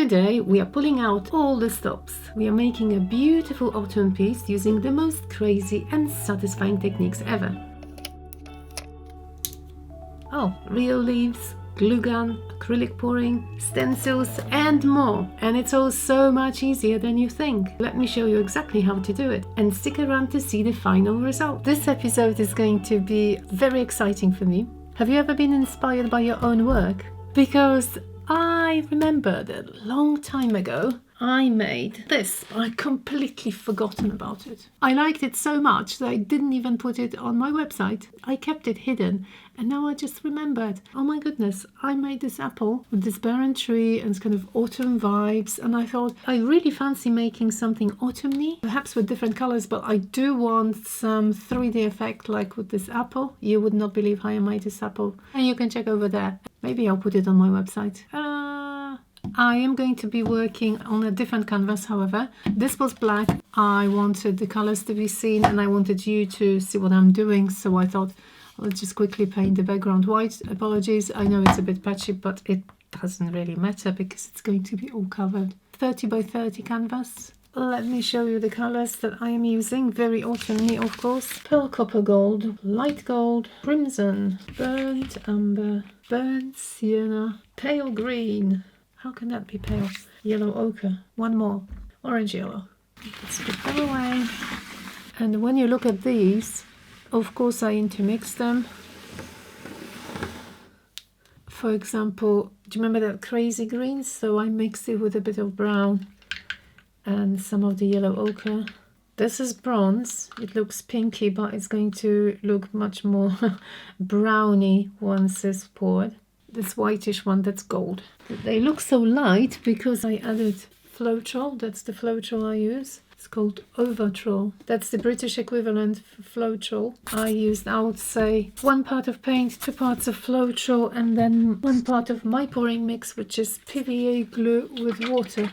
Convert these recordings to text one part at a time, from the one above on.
Today we are pulling out all the stops. We are making a beautiful autumn piece using the most crazy and satisfying techniques ever. Oh, real leaves, glue gun, acrylic pouring, stencils and more. And it's all so much easier than you think. Let me show you exactly how to do it and stick around to see the final result. This episode is going to be very exciting for me. Have you ever been inspired by your own work? Because I remember that a long time ago I made this. I completely forgotten about it. I liked it so much that I didn't even put it on my website. I kept it hidden and now I just remembered. Oh my goodness, I made this apple with this barren tree and kind of autumn vibes, and I thought I really fancy making something autumny, perhaps with different colors, but I do want some 3D effect like with this apple. You would not believe how I made this apple, and you can check over there. Maybe I'll put it on my website. I am going to be working on a different canvas, however. This was black. I wanted the colors to be seen and I wanted you to see what I'm doing, so I thought let's just quickly paint the background white. Apologies, I know it's a bit patchy, but it doesn't really matter because it's going to be all covered. 30 by 30 canvas. Let me show you the colors that I am using. Very autumny, of course. Pearl copper gold, light gold, crimson, burnt amber, burnt sienna, pale green. How can that be pale? Yellow ochre. One more. Orange yellow. Let's put them away. And when you look at these, of course I intermix them. For example, do you remember that crazy green? So I mixed it with a bit of brown and some of the yellow ochre. This is bronze. It looks pinky, but it's going to look much more browny once it's poured. This whitish one, that's gold. They look so light because I added Floetrol. That's the Floetrol I use. It's called Overtrol. That's the British equivalent for Floetrol. I used, I would say, 1 part of paint, 2 parts of Floetrol, and then 1 part of my pouring mix, which is PVA glue with water.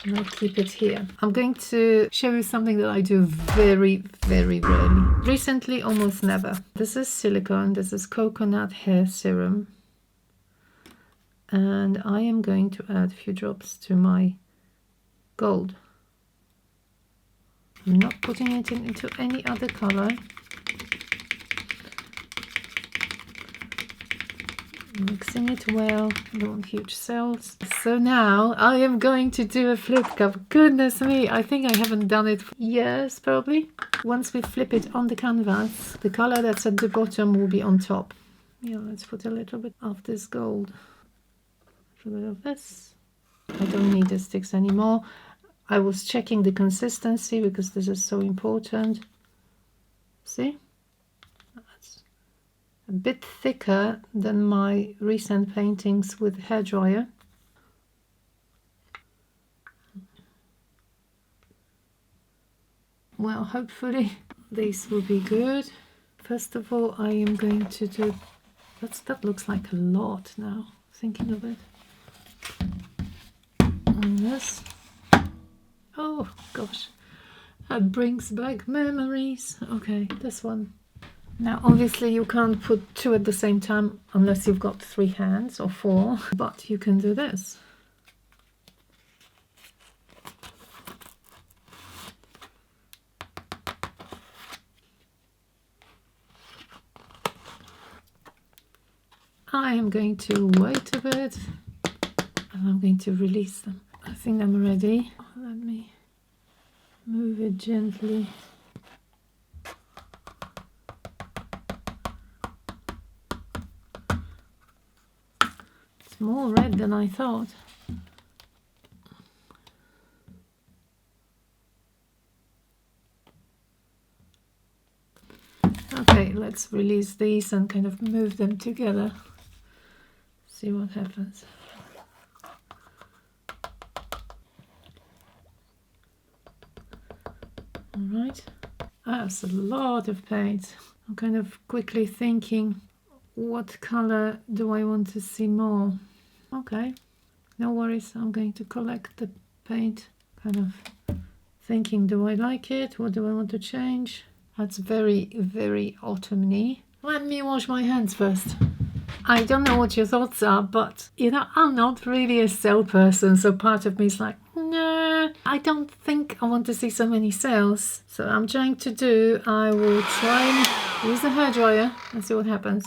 And I'll keep it here. I'm going to show you something that I do very, very rarely. Recently, almost never. This is silicone. This is coconut hair serum. And I am going to add a few drops to my gold. I'm not putting it into any other color. Mixing it well. I don't want huge cells. So now I am going to do a flip cup. Goodness me, I think I haven't done it for years probably. Once we flip it on the canvas, the color that's at the bottom will be on top. Yeah, let's put a little bit of this gold. A bit of this. I don't need the sticks anymore. I was checking the consistency because this is so important. See? That's a bit thicker than my recent paintings with hairdryer. Well, hopefully this will be good. First of all, I am going to do... that looks like a lot now, thinking of it. On this. Oh gosh, that brings back memories. Okay, this one. Now obviously you can't put 2 at the same time unless you've got 3 hands or 4, but you can do this. I am going to wait a bit and I'm going to release them. I think I'm ready. Let me move it gently. It's more red than I thought. Okay, let's release these and kind of move them together. See what happens. Alright, that's a lot of paint. I'm kind of quickly thinking, what color do I want to see more? Okay, no worries, I'm going to collect the paint. Kind of thinking, do I like it? What do I want to change? That's very, very autumny. Let me wash my hands first. I don't know what your thoughts are, but you know, I'm not really a sale person, so part of me is like, no, I don't think I want to see so many sales. So I'm trying to do, I will try and use the hairdryer and see what happens.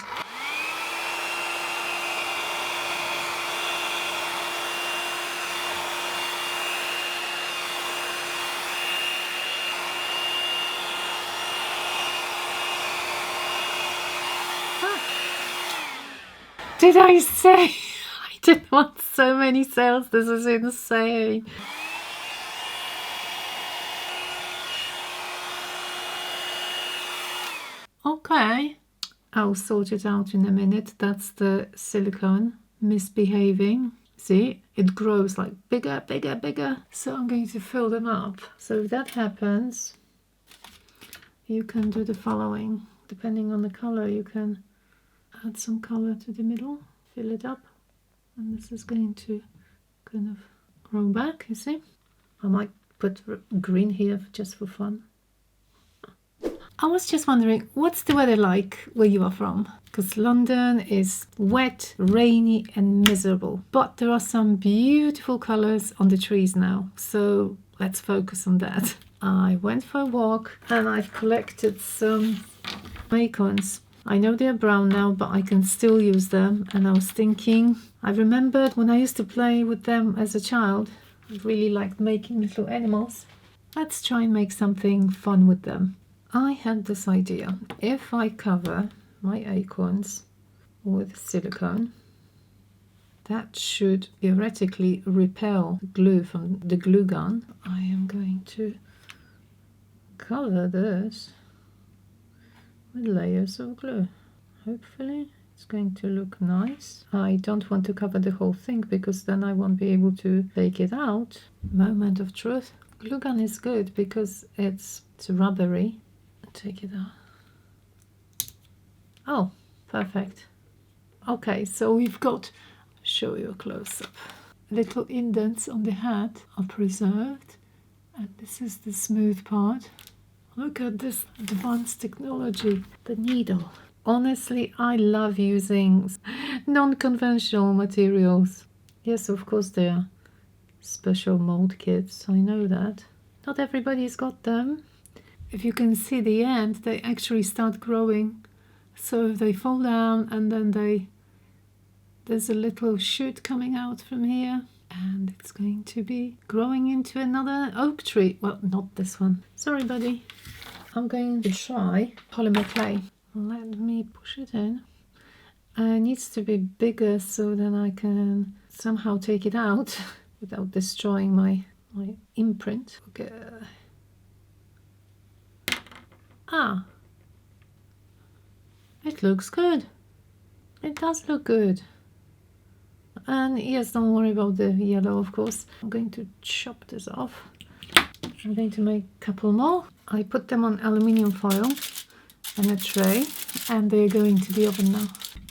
Did I say I didn't want so many sales? This is insane. Okay, I'll sort it out in a minute. That's the silicone misbehaving. See, it grows like bigger, bigger, bigger. So I'm going to fill them up. So if that happens, you can do the following. Depending on the color, you can add some color to the middle, fill it up, and this is going to kind of grow back, you see. I might put green here just for fun. I was just wondering, what's the weather like where you are from? Because London is wet, rainy and miserable, but there are some beautiful colors on the trees now, so let's focus on that. I went for a walk and I've collected some acorns. I know they're brown now, but I can still use them. And I was thinking, I remembered when I used to play with them as a child. I really liked making little animals. Let's try and make something fun with them. I had this idea. If I cover my acorns with silicone, that should theoretically repel glue from the glue gun. I am going to cover this with layers of glue. Hopefully it's going to look nice. I don't want to cover the whole thing because then I won't be able to take it out. Moment of truth. Glue gun is good because it's rubbery. Take it out. Oh, perfect. Okay, so we've got, show you a close-up. Little indents on the hat are preserved, and this is the smooth part. Look at this advanced technology, the needle. Honestly, I love using non-conventional materials. Yes, of course, they are special mold kits, I know that. Not everybody's got them. If you can see the end, they actually start growing. So if they fall down and then there's a little shoot coming out from here, and it's going to be growing into another oak tree. Well, not this one. Sorry, buddy. I'm going to try polymer clay. Let me push it in. It needs to be bigger so then I can somehow take it out without destroying my imprint. Okay. Ah, it looks good. It does look good. And yes, don't worry about the yellow, of course. I'm going to chop this off. I'm going to make a couple more. I put them on aluminium foil and a tray, and they're going to the oven now.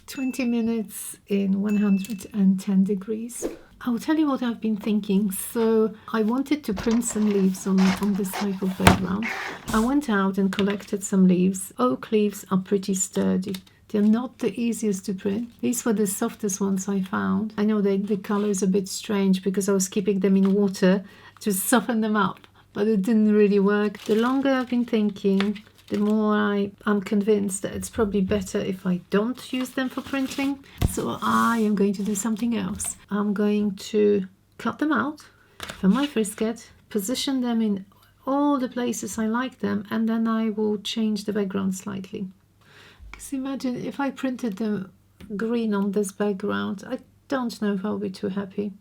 20 minutes in 110 degrees. I'll tell you what I've been thinking. So I wanted to print some leaves on this type of background. I went out and collected some leaves. Oak leaves are pretty sturdy. They're not the easiest to print. These were the softest ones I found. I know the color is a bit strange because I was keeping them in water to soften them up, but it didn't really work. The longer I've been thinking, the more I'm convinced that it's probably better if I don't use them for printing. So I am going to do something else. I'm going to cut them out for my frisket, position them in all the places I like them, and then I will change the background slightly. Because imagine if I printed them green on this background, I don't know if I'll be too happy.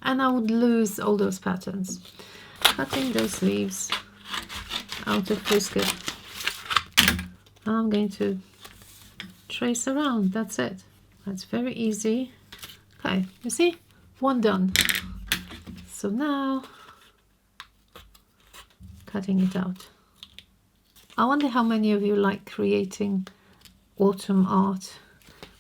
And I would lose all those patterns. Cutting those leaves out of frisket. I'm going to trace around. That's it. That's very easy. Okay, you see? One done. So now, cutting it out. I wonder how many of you like creating autumn art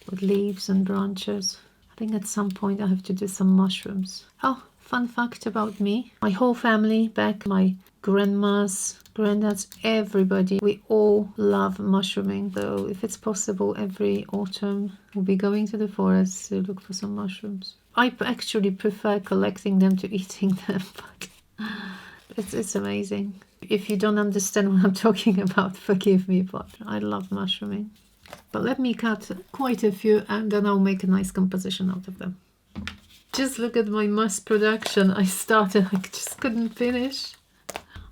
with leaves and branches. I think at some point I have to do some mushrooms. Oh, fun fact about me. My whole family, back my grandma's Granddad's, everybody, we all love mushrooming. So if it's possible, every autumn we'll be going to the forest to look for some mushrooms. I actually prefer collecting them to eating them, but it's amazing. If you don't understand what I'm talking about, forgive me, but I love mushrooming. But let me cut quite a few and then I'll make a nice composition out of them. Just look at my mass production. I started, I just couldn't finish.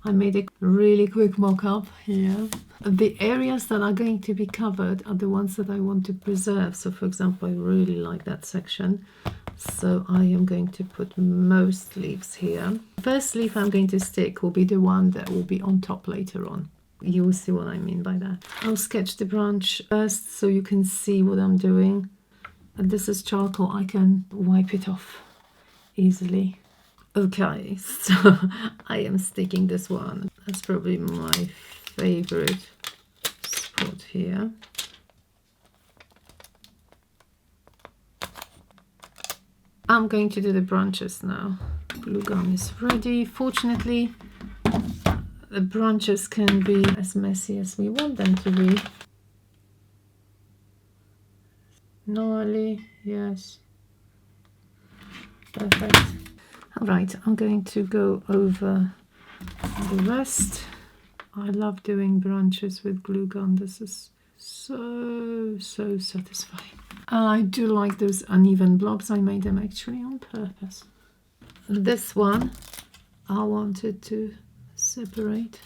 I made a really quick mock-up here. The areas that are going to be covered are the ones that I want to preserve. So for example, I really like that section. So I am going to put most leaves here. The first leaf I'm going to stick will be the one that will be on top later on. You will see what I mean by that. I'll sketch the branch first so you can see what I'm doing. And this is charcoal, I can wipe it off easily. Okay, so I am sticking this one. That's probably my favorite spot here. I'm going to do the branches now. Glue gun is ready. Fortunately, the branches can be as messy as we want them to be. Gnarly, yes. Perfect. Alright, I'm going to go over the rest. I love doing branches with glue gun. This is so satisfying. I do like those uneven blobs. I made them actually on purpose. This one I wanted to separate.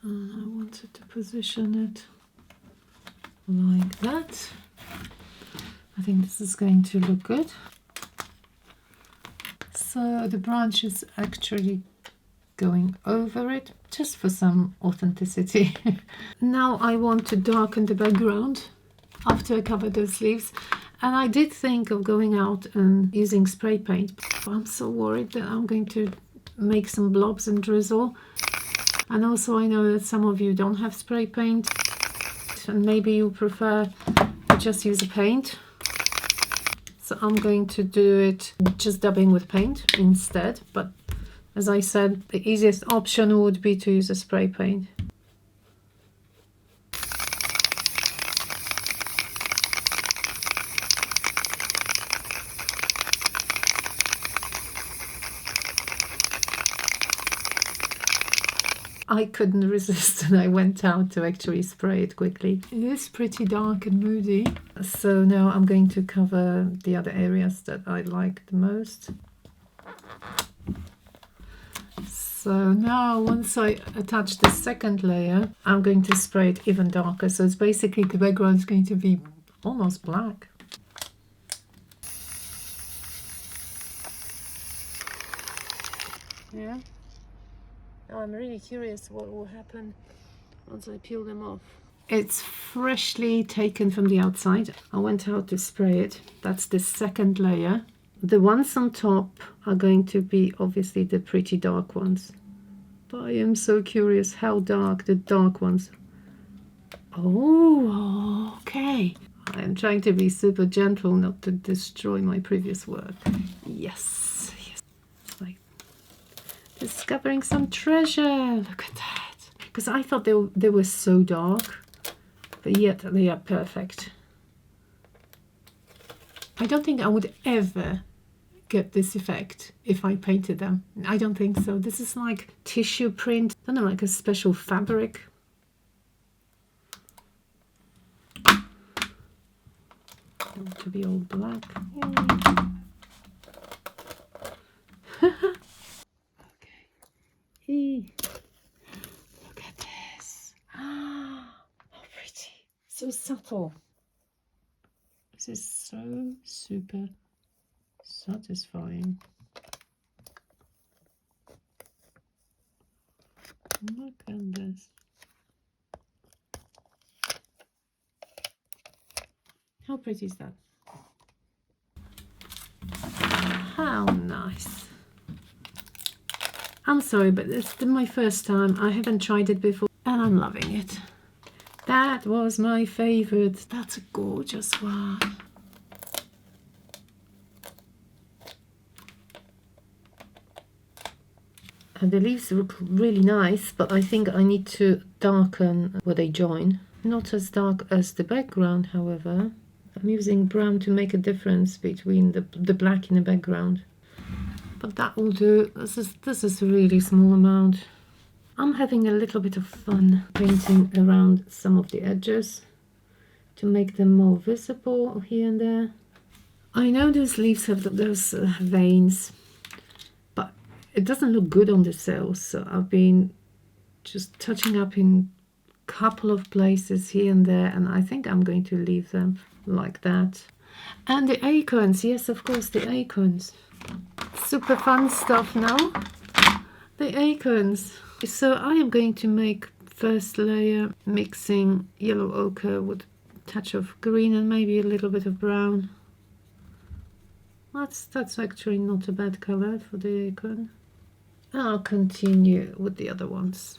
I wanted to position it like that. I think this is going to look good. So the branch is actually going over it just for some authenticity. Now I want to darken the background after I cover those leaves, and I did think of going out and using spray paint, but I'm so worried that I'm going to make some blobs and drizzle. And also I know that some of you don't have spray paint and maybe you prefer to just use a paint. So I'm going to do it just dabbing with paint instead, but as I said, the easiest option would be to use a spray paint. I couldn't resist and I went out to actually spray it quickly. It is pretty dark and moody. So now I'm going to cover the other areas that I like the most. So now once I attach the second layer, I'm going to spray it even darker. So it's basically the background is going to be almost black. Yeah. I'm really curious what will happen once I peel them off. It's freshly taken from the outside. I went out to spray it. That's the second layer. The ones on top are going to be obviously the pretty dark ones. But I am so curious how dark the dark ones. Oh, okay. I am trying to be super gentle not to destroy my previous work. Yes. Discovering some treasure. Look at that. Because I thought they were so dark, but yet they are perfect. I don't think I would ever get this effect if I painted them. I don't think so. This is like tissue print. I don't know, like a special fabric. Don't want to be all black. Look at this. How pretty. So subtle. This is so super satisfying. Look at this. How pretty is that? How nice. I'm sorry, but it's my first time. I haven't tried it before and I'm loving it. That was my favorite. That's a gorgeous one. The leaves look really nice, but I think I need to darken where they join. Not as dark as the background, however. I'm using brown to make a difference between the black in the background. But that will do. This is a really small amount. I'm having a little bit of fun painting around some of the edges to make them more visible here and there. I know those leaves have those veins, but it doesn't look good on the cells, so I've been just touching up in a couple of places here and there, and I think I'm going to leave them like that. And the acorns, yes, of course, the acorns. Super fun stuff now. The acorns. So I am going to make first layer mixing yellow ochre with a touch of green and maybe a little bit of brown. That's actually not a bad color for the acorn. I'll continue with the other ones.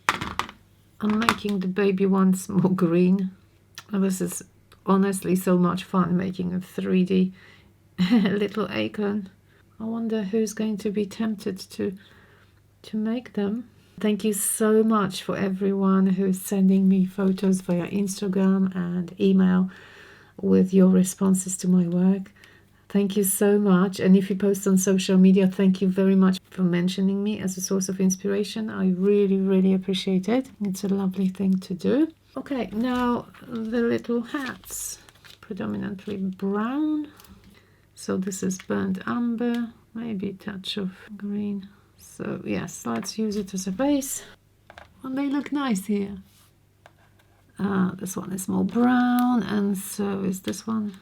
I'm making the baby ones more green. And this is honestly so much fun, making a 3D little acorn. I wonder who's going to be tempted to make them. Thank you so much for everyone who's sending me photos via Instagram and email with your responses to my work. Thank you so much. And if you post on social media, thank you very much for mentioning me as a source of inspiration. I really, really appreciate it. It's a lovely thing to do. Okay, now the little hats, predominantly brown. So this is burnt umber, maybe a touch of green. So yes, let's use it as a base. And they look nice here. This one is more brown, and so is this one.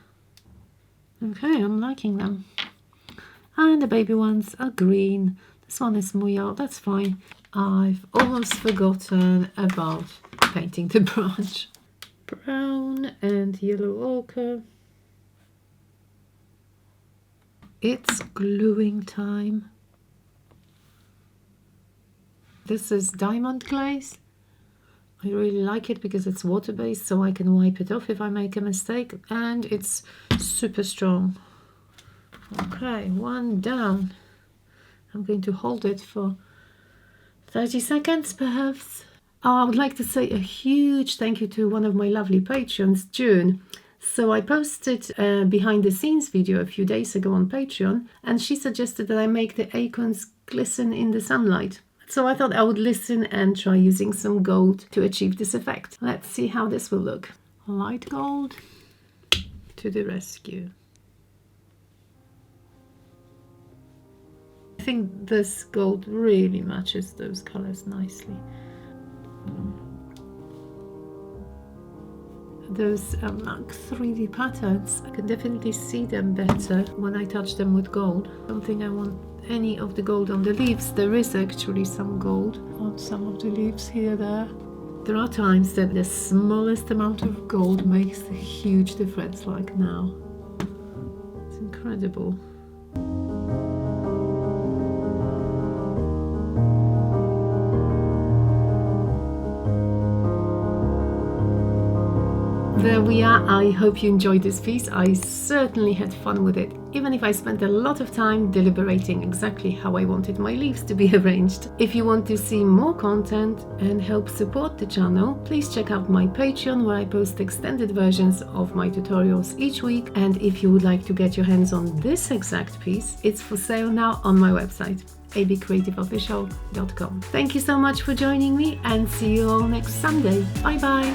Okay, I'm liking them. And the baby ones are green. This one is more yellow, that's fine. I've almost forgotten about painting the branch. Brown and yellow ochre. It's gluing time. This is diamond glaze. I really like it because it's water-based, so I can wipe it off if I make a mistake, and it's super strong. Okay, one down. I'm going to hold it for 30 seconds perhaps. I would like to say a huge thank you to one of my lovely patrons, June. So I posted a behind the scenes video a few days ago on Patreon, and she suggested that I make the acorns glisten in the sunlight. So I thought I would listen and try using some gold to achieve this effect. Let's see how this will look. Light gold to the rescue. I think this gold really matches those colors nicely. Those like 3D patterns, I can definitely see them better when I touch them with gold. I don't think I want any of the gold on the leaves. There is actually some gold on some of the leaves here there. There are times that the smallest amount of gold makes a huge difference, like now. It's incredible. There we are. I hope you enjoyed this piece. I certainly had fun with it, even if I spent a lot of time deliberating exactly how I wanted my leaves to be arranged. If you want to see more content and help support the channel, please check out my Patreon, where I post extended versions of my tutorials each week. And if you would like to get your hands on this exact piece, it's for sale now on my website, abcreativeofficial.com. Thank you so much for joining me, and see you all next Sunday. Bye bye.